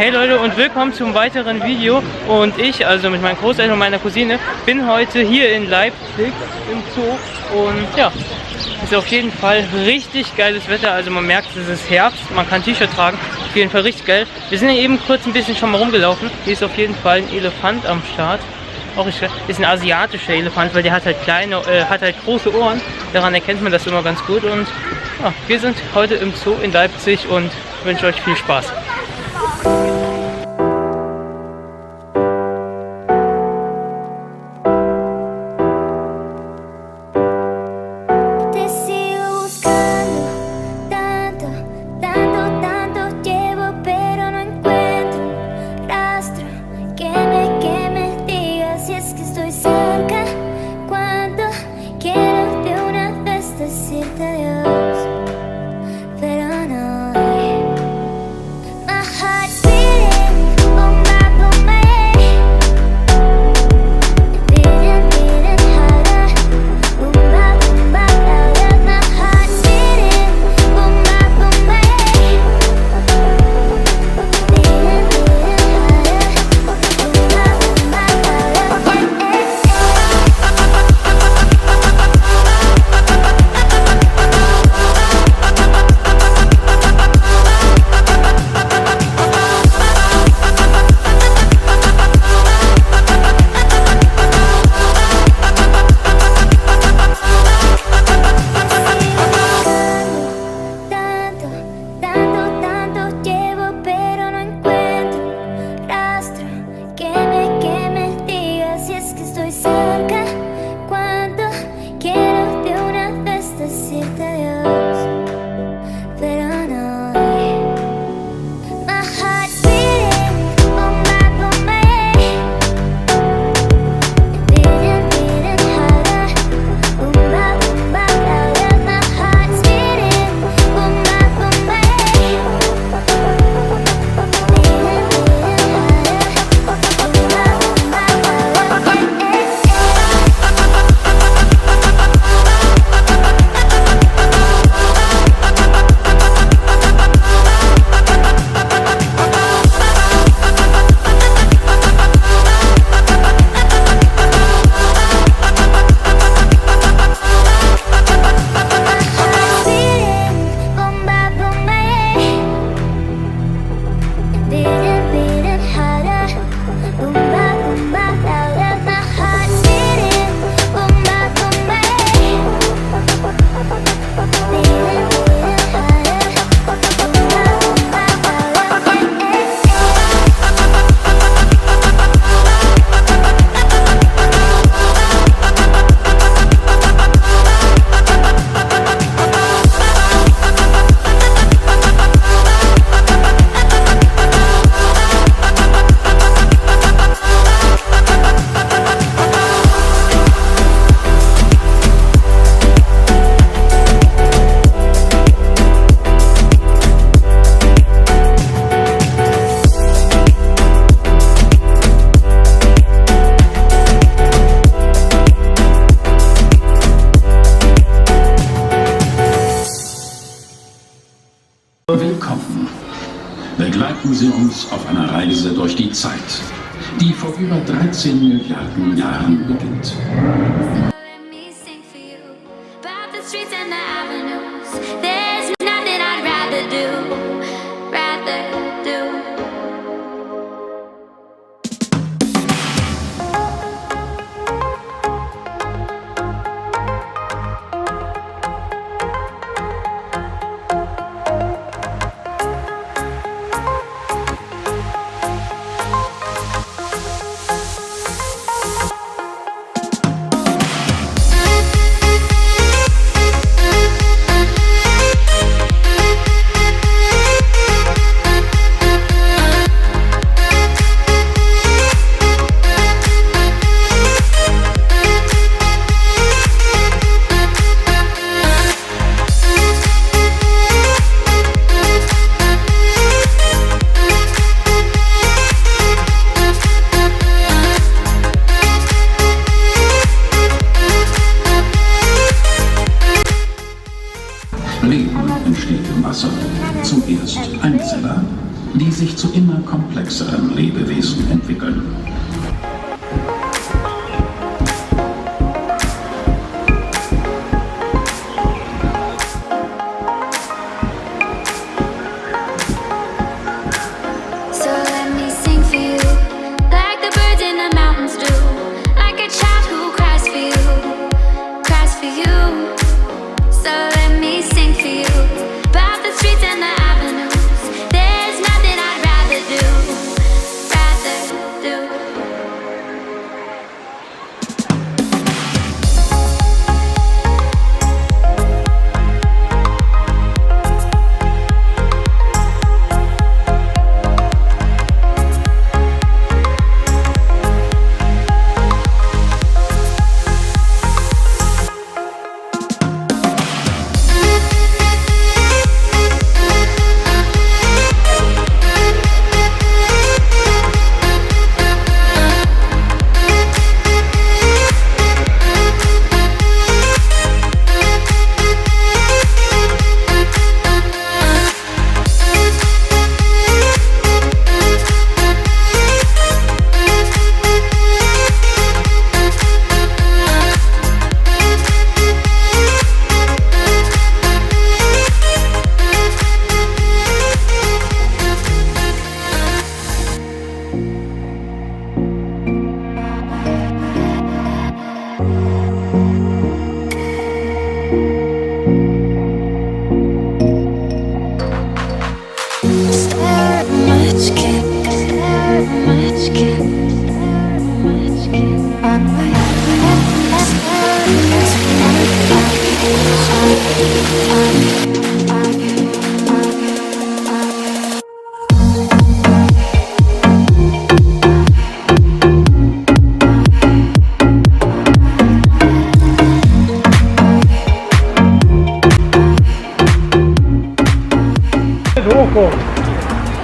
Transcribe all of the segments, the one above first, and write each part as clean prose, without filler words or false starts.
Hey Leute und willkommen zum weiteren Video. Und ich, also mit meinen Großeltern und meiner Cousine, bin heute hier in Leipzig im Zoo. Und ja, ist auf jeden Fall richtig geiles Wetter. Also man merkt, es ist Herbst, man kann T-Shirt tragen. Auf jeden Fall richtig geil. Wir sind ja eben kurz ein bisschen schon mal rumgelaufen. Hier ist auf jeden Fall ein Elefant am Start. Auch ist ein asiatischer Elefant, weil der hat halt große Ohren. Daran erkennt man das immer ganz gut. Und ja, wir sind heute im Zoo in Leipzig und wünsche euch viel Spaß. Willkommen. Begleiten Sie uns auf einer Reise durch die Zeit, die vor über 13 Milliarden Jahren beginnt. Leben entsteht im Wasser. Zuerst Einzeller, die sich zu immer komplexeren Lebewesen entwickeln.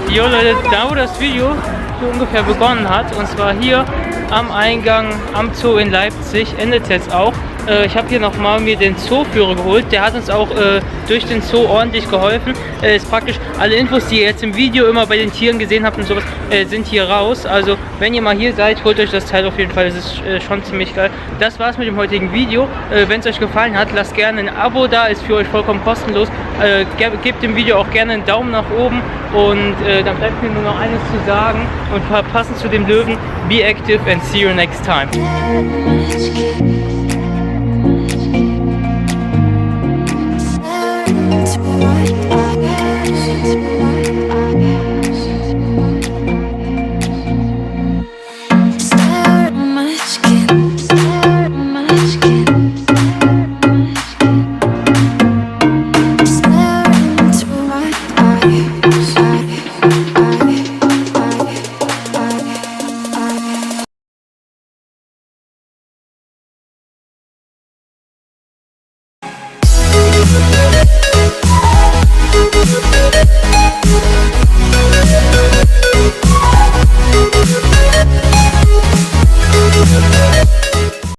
Jo Leute, da wo das Video so ungefähr begonnen hat, und zwar hier am Eingang am Zoo in Leipzig, endet jetzt auch. Ich habe hier nochmal mir den Zooführer geholt, der hat uns auch durch den Zoo ordentlich geholfen. Ist praktisch alle Infos, die ihr jetzt im Video immer bei den Tieren gesehen habt und sowas, sind hier raus. Also wenn ihr mal hier seid, holt euch das Teil auf jeden Fall, das ist schon ziemlich geil. Das war's mit dem heutigen Video. Wenn es euch gefallen hat, lasst gerne ein Abo da, ist für euch vollkommen kostenlos. Gebt dem Video auch gerne einen Daumen nach oben und dann bleibt mir nur noch eines zu sagen und passend zu dem Löwen: be active and see you next time.